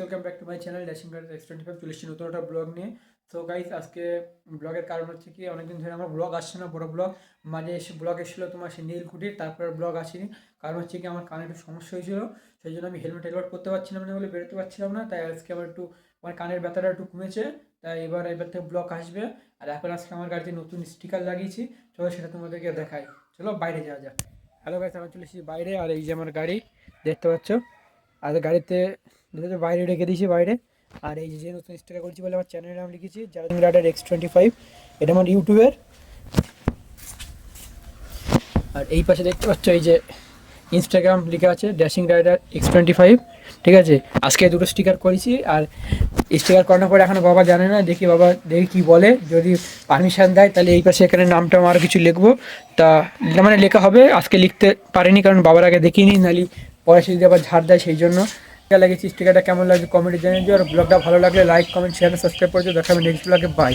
Welcome back to my channel dashing guide X25 চলে এসেছি নতুন একটা ব্লগ নিয়ে। সো গাইস, আজকে ব্লগের কারণ হচ্ছে কি, অনেকদিন ধরে আমার ব্লগ আসছে না, বড় ব্লগ। মাঝে এসে ব্লগ এসেছিলো তোমার সেই নীলকুঠির, তারপর ব্লগ আসেনি। কারণ হচ্ছে কি, আমার কানে একটু সমস্যা হয়েছিল, সেই জন্য আমি হেলমেট করতে পারছিলাম না বলে বেরোতে পারছিলাম না। তাই আজকে আমার একটু আমার কানের ব্যথাটা একটু কমেছে, তাই এবার থেকে ব্লগ আসবে। আর এখন আজকে আমার গাড়িতে নতুন স্টিকার লাগিয়েছি, চলো সেটা তোমাদেরকে দেখাই। চলো বাইরে যাওয়া যাক। হ্যালো গাইস, আমি চলে এসেছি বাইরে, আর এই যে আমার গাড়ি দেখতে পাচ্ছ। আর গাড়িতে বাইরে রেখে দিয়েছি বাইরে। আর এই যে নতুন স্টিকার করেছি বলে আমার চ্যানেলের নাম লিখেছি জার্নি রাইডার X25, এটা আমার ইউটিউবের। আর এই পাশে দেখতে পাচ্ছ এই যে ইনস্টাগ্রাম লেখা আছে ড্যাশিং রাইডার X25, ঠিক আছে। আজকে দুটো স্টিকার করেছি, আর স্টিকার করানোর পরে এখনও বাবা জানে না, দেখি কী বলে। যদি পারমিশন দেয় তাহলে এই পাশে এখানে নামটা আরও কিছু লিখবো। তা মানে লেখা হবে, আজকে লিখতে পারিনি কারণ বাবার আগে দেখিনি, নালি পরে সে যদি আবার ঝাড় দেয়, সেই জন্য লাগেছি। স্টিকারটা কেমন লাগে কমেন্টে জানিয়ে দিও, আর ব্লগটা ভালো লাগলে লাইক কমেন্ট শেয়ার সাবস্ক্রাইব করে দিও। দেখা হবে নেক্সট ব্লগে, বাই।